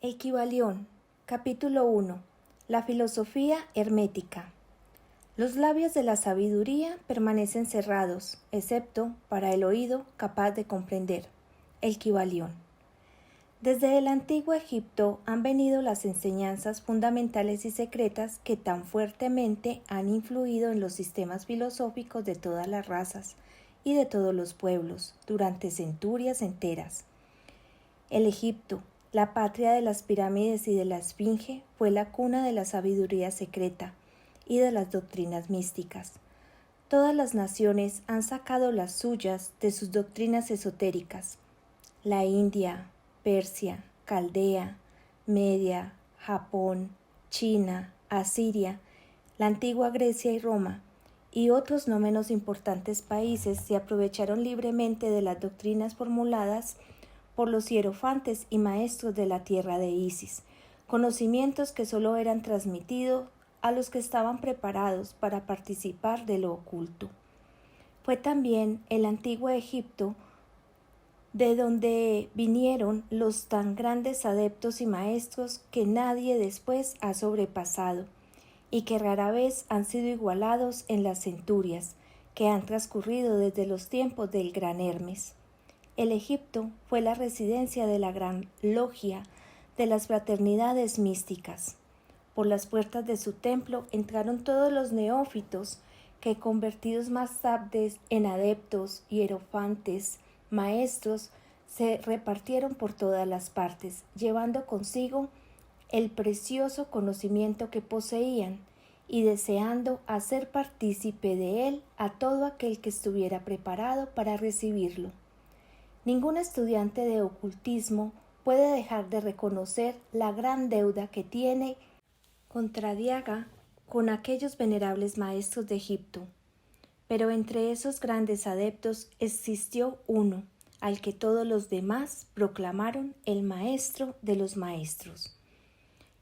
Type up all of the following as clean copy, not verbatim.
El Kybalión, capítulo 1. La filosofía hermética. Los labios de la sabiduría permanecen cerrados, excepto para el oído capaz de comprender. El Kybalión. Desde el antiguo Egipto han venido las enseñanzas fundamentales y secretas que tan fuertemente han influido en los sistemas filosóficos de todas las razas y de todos los pueblos durante centurias enteras. El Egipto, la patria de las pirámides y de la esfinge, fue la cuna de la sabiduría secreta y de las doctrinas místicas. Todas las naciones han sacado las suyas de sus doctrinas esotéricas. La India, Persia, Caldea, Media, Japón, China, Asiria, la antigua Grecia y Roma, y otros no menos importantes países se aprovecharon libremente de las doctrinas formuladas por los hierofantes y maestros de la tierra de Isis, conocimientos que sólo eran transmitidos a los que estaban preparados para participar de lo oculto. Fue también el antiguo Egipto de donde vinieron los tan grandes adeptos y maestros que nadie después ha sobrepasado, y que rara vez han sido igualados en las centurias que han transcurrido desde los tiempos del gran Hermes. El Egipto fue la residencia de la gran logia de las fraternidades místicas. Por las puertas de su templo entraron todos los neófitos que, convertidos más tarde en adeptos, hierofantes, maestros, se repartieron por todas las partes, llevando consigo el precioso conocimiento que poseían y deseando hacer partícipe de él a todo aquel que estuviera preparado para recibirlo. Ningún estudiante de ocultismo puede dejar de reconocer la gran deuda que tiene contra Diaga con aquellos venerables maestros de Egipto. Pero entre esos grandes adeptos existió uno, al que todos los demás proclamaron el maestro de los maestros.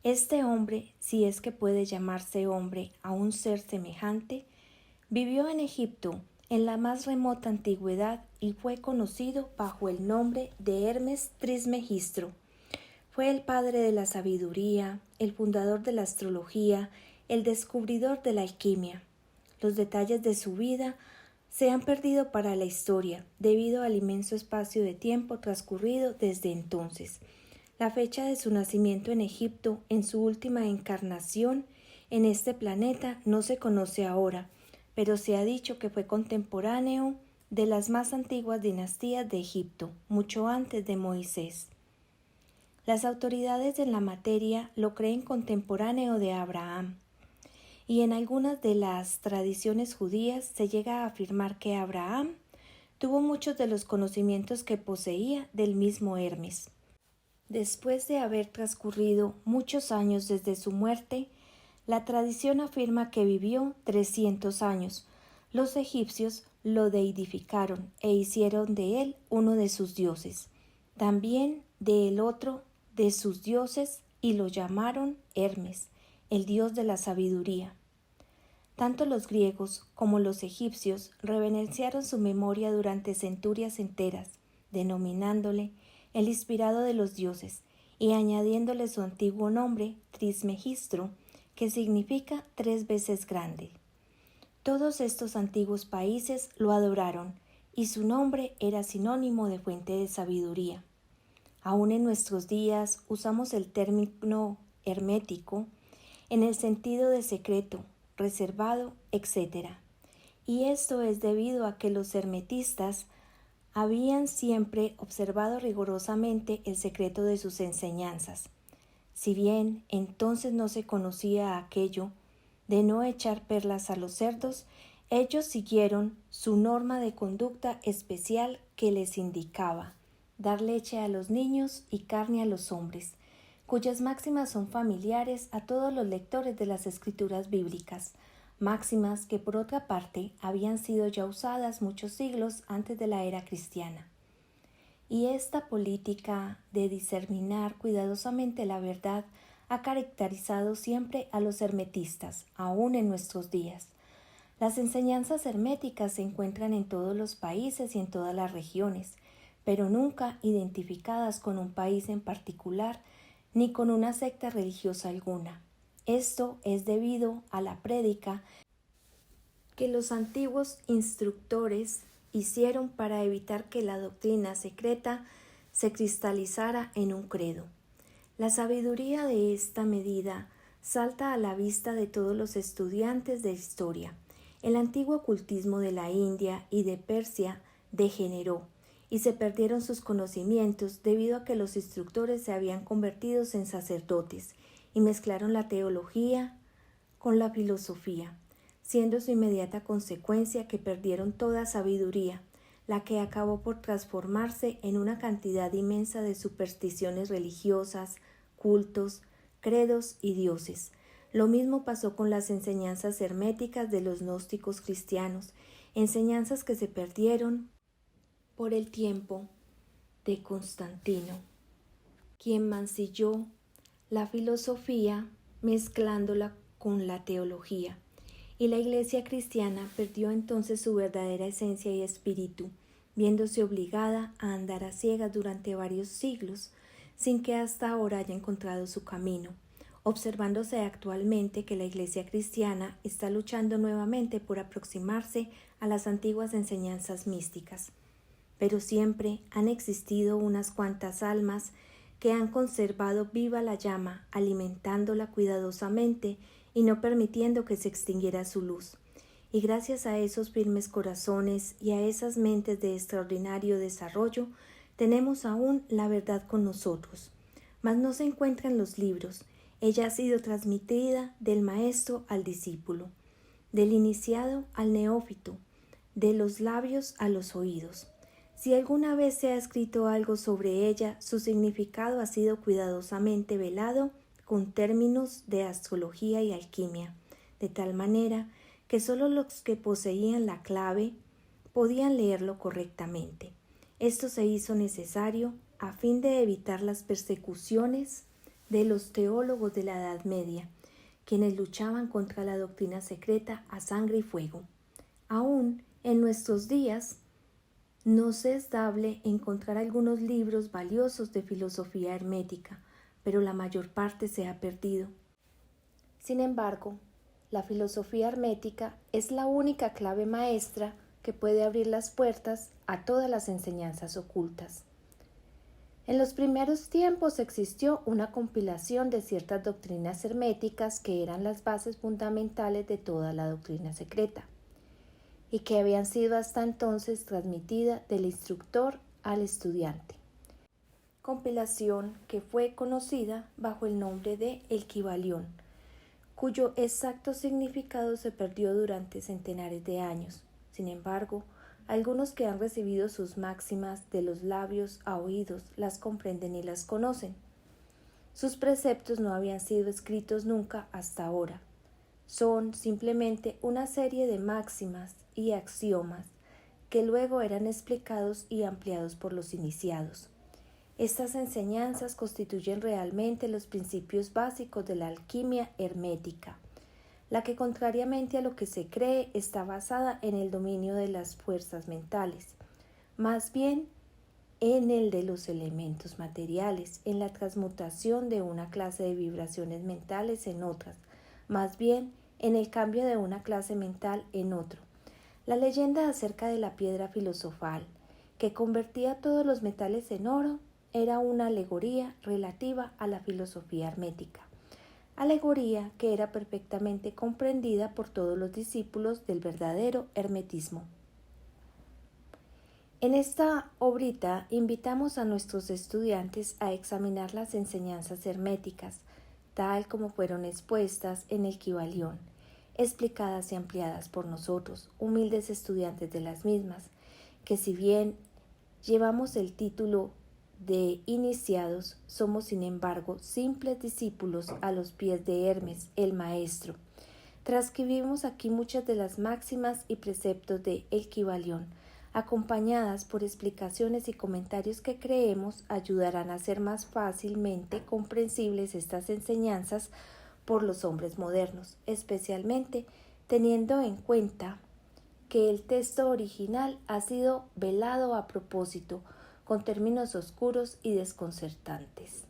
Este hombre, si es que puede llamarse hombre a un ser semejante, vivió en Egipto en la más remota antigüedad y fue conocido bajo el nombre de Hermes Trismegistro. Fue el padre de la sabiduría, el fundador de la astrología, el descubridor de la alquimia. Los detalles de su vida se han perdido para la historia debido al inmenso espacio de tiempo transcurrido desde entonces. La fecha de su nacimiento en Egipto, en su última encarnación en este planeta, no se conoce ahora, pero se ha dicho que fue contemporáneo de las más antiguas dinastías de Egipto, mucho antes de Moisés. Las autoridades en la materia lo creen contemporáneo de Abraham, y en algunas de las tradiciones judías se llega a afirmar que Abraham tuvo muchos de los conocimientos que poseía del mismo Hermes. Después de haber transcurrido muchos años desde su muerte, la tradición afirma que vivió 300 años. Los egipcios lo deidificaron e hicieron de él uno de sus dioses, también de el otro de sus dioses, y lo llamaron Hermes, el dios de la sabiduría. Tanto los griegos como los egipcios reverenciaron su memoria durante centurias enteras, denominándole el inspirado de los dioses y añadiéndole su antiguo nombre, Trismegistro, que significa 3 veces grande. Todos estos antiguos países lo adoraron y su nombre era sinónimo de fuente de sabiduría. Aún en nuestros días usamos el término hermético en el sentido de secreto, reservado, etc. Y esto es debido a que los hermetistas habían siempre observado rigurosamente el secreto de sus enseñanzas. Si bien entonces no se conocía aquello de no echar perlas a los cerdos, ellos siguieron su norma de conducta especial que les indicaba dar leche a los niños y carne a los hombres, cuyas máximas son familiares a todos los lectores de las escrituras bíblicas, máximas que por otra parte habían sido ya usadas muchos siglos antes de la era cristiana. Y esta política de discerninar cuidadosamente la verdad ha caracterizado siempre a los hermetistas, aún en nuestros días. Las enseñanzas herméticas se encuentran en todos los países y en todas las regiones, pero nunca identificadas con un país en particular ni con una secta religiosa alguna. Esto es debido a la prédica que los antiguos instructores hicieron para evitar que la doctrina secreta se cristalizara en un credo. La sabiduría de esta medida salta a la vista de todos los estudiantes de historia. El antiguo ocultismo de la India y de Persia degeneró y se perdieron sus conocimientos debido a que los instructores se habían convertido en sacerdotes y mezclaron la teología con la filosofía, siendo su inmediata consecuencia que perdieron toda sabiduría, la que acabó por transformarse en una cantidad inmensa de supersticiones religiosas, cultos, credos y dioses. Lo mismo pasó con las enseñanzas herméticas de los gnósticos cristianos, enseñanzas que se perdieron por el tiempo de Constantino, quien mancilló la filosofía mezclándola con la teología, y la Iglesia cristiana perdió entonces su verdadera esencia y espíritu, viéndose obligada a andar a ciegas durante varios siglos, sin que hasta ahora haya encontrado su camino, observándose actualmente que la Iglesia cristiana está luchando nuevamente por aproximarse a las antiguas enseñanzas místicas. Pero siempre han existido unas cuantas almas que han conservado viva la llama, alimentándola cuidadosamente y no permitiendo que se extinguiera su luz. Y gracias a esos firmes corazones y a esas mentes de extraordinario desarrollo, tenemos aún la verdad con nosotros. Mas no se encuentra en los libros. Ella ha sido transmitida del maestro al discípulo, del iniciado al neófito, de los labios a los oídos. Si alguna vez se ha escrito algo sobre ella, su significado ha sido cuidadosamente velado con términos de astrología y alquimia, de tal manera que sólo los que poseían la clave podían leerlo correctamente. Esto se hizo necesario a fin de evitar las persecuciones de los teólogos de la Edad Media, quienes luchaban contra la doctrina secreta a sangre y fuego. Aún en nuestros días nos es dable encontrar algunos libros valiosos de filosofía hermética, pero la mayor parte se ha perdido. Sin embargo, la filosofía hermética es la única clave maestra que puede abrir las puertas a todas las enseñanzas ocultas. En los primeros tiempos existió una compilación de ciertas doctrinas herméticas que eran las bases fundamentales de toda la doctrina secreta y que habían sido hasta entonces transmitidas del instructor al estudiante. Compilación que fue conocida bajo el nombre de El Kybalión, cuyo exacto significado se perdió durante centenares de años. Sin embargo, algunos que han recibido sus máximas de los labios a oídos las comprenden y las conocen. Sus preceptos no habían sido escritos nunca hasta ahora. Son simplemente una serie de máximas y axiomas que luego eran explicados y ampliados por los iniciados. Estas enseñanzas constituyen realmente los principios básicos de la alquimia hermética, la que, contrariamente a lo que se cree, está basada en el dominio de las fuerzas mentales, más bien en el de los elementos materiales, en la transmutación de una clase de vibraciones mentales en otras, más bien en el cambio de una clase mental en otro. La leyenda acerca de la piedra filosofal, que convertía todos los metales en oro, era una alegoría relativa a la filosofía hermética, alegoría que era perfectamente comprendida por todos los discípulos del verdadero hermetismo. En esta obrita invitamos a nuestros estudiantes a examinar las enseñanzas herméticas, tal como fueron expuestas en el Kybalión, explicadas y ampliadas por nosotros, humildes estudiantes de las mismas, que si bien llevamos el título de iniciados, somos sin embargo simples discípulos a los pies de Hermes, el maestro. Transcribimos aquí muchas de las máximas y preceptos de El Kybalión, acompañadas por explicaciones y comentarios que creemos ayudarán a hacer más fácilmente comprensibles estas enseñanzas por los hombres modernos, especialmente teniendo en cuenta que el texto original ha sido velado a propósito, con términos oscuros y desconcertantes.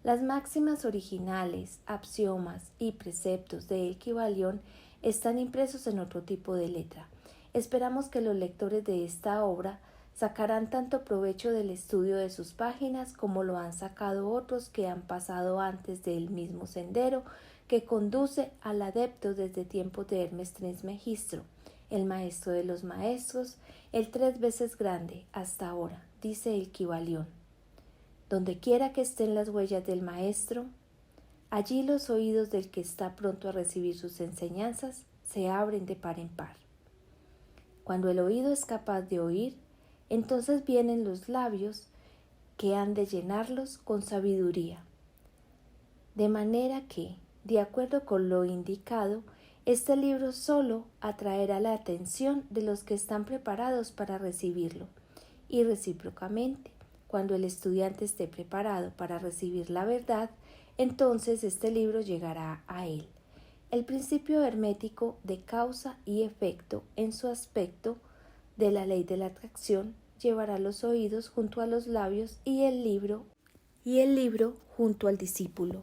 Las máximas originales, axiomas y preceptos de El Kybalión están impresos en otro tipo de letra. Esperamos que los lectores de esta obra sacarán tanto provecho del estudio de sus páginas como lo han sacado otros que han pasado antes del mismo sendero que conduce al adepto desde tiempos de Hermes Trismegisto, el maestro de los maestros, el 3 veces grande hasta ahora, dice El Kybalión. Donde quiera que estén las huellas del maestro, allí los oídos del que está pronto a recibir sus enseñanzas se abren de par en par. Cuando el oído es capaz de oír, entonces vienen los labios que han de llenarlos con sabiduría. De manera que, de acuerdo con lo indicado, este libro solo atraerá la atención de los que están preparados para recibirlo, y recíprocamente, cuando el estudiante esté preparado para recibir la verdad, entonces este libro llegará a él. El principio hermético de causa y efecto en su aspecto de la ley de la atracción llevará los oídos junto a los labios y el libro junto al discípulo.